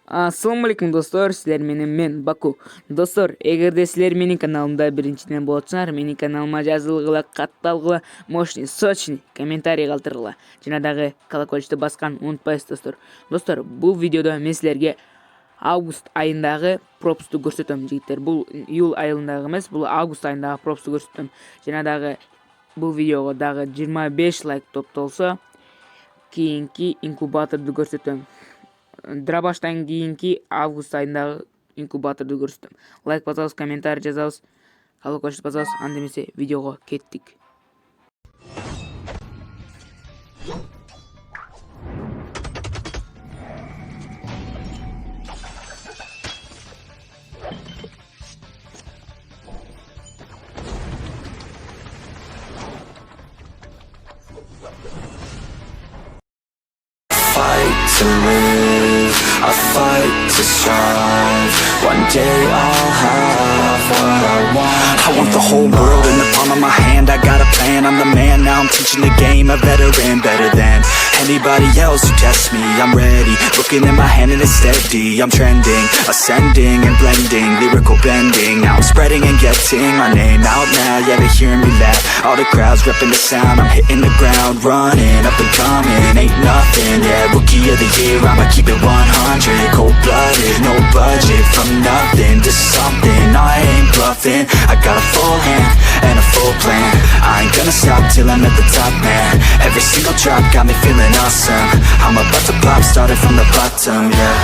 Assalamu alaikum dostlar, sizler men Baku. Dostlar, эгерде силер менин каналымда биринчиден болсоңар, менин каналыма жазылгыла, катталгыла, мощный, сочный комментарий калтыргыла. Жана дагы колокольчикти баскан унутпайсыз достор. Достор, бул видеодо мен силерге август айындагы пропусту көрсөтөм, жигиттер. Бул июль айындагы эмес, бул август айындагы пропусту көрсөтөм. Жана дагы бул видеого дагы 25 лайк топтолсо, кийинки инкубаторду көрсөтөм. Драбаштан кийинки август айындагы инкубаторду көрсөтөм. Лайк басабыз, комментарий жазабыз, колокольчик басабыз, анда эмесе видеого кеттик. To live, I fight to strive. One day I'll have what I want. I want the whole world in the palm of my hand. I got a plan, I'm the man. Now I'm teaching the game, a veteran, better than anybody else who tests me. I'm ready, looking at my hand and it's steady. I'm trending, ascending and blending, lyrical bending. Now I'm spreading and getting my name out now. Yeah, they hearing me laugh. All the crowds repping the sound. I'm hitting the ground, running, up and coming. Ain't nothing, yeah, rookie of the year. I'ma keep it 100, cold-blooded, no budget. From nothing to something, I ain't bluffing. I got a full hand and a full plan. I ain't gonna stop till I'm at the top, man. Every single drop got me feeling awesome. I'm about to pop, started from the bottom, yeah.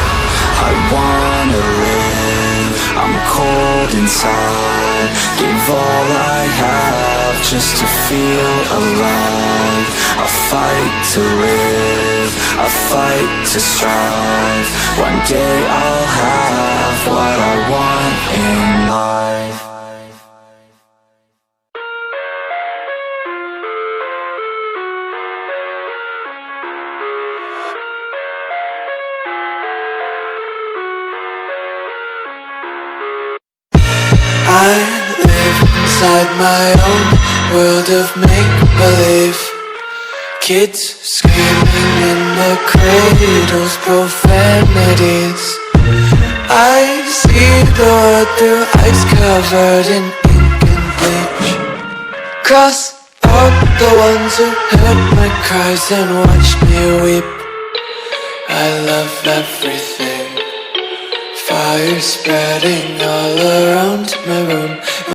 I wanna live, I'm cold inside. Give all I have just to feel alive. I fight to live, I fight to strive. One day I'll have what I want in life. I live inside my own world of make-believe. Kids screaming in the cradles, profanities. I see the world through ice covered in ink and bleach. Cross out the ones who heard my cries and watched me weep. I love everything. Fire spreading all around my room.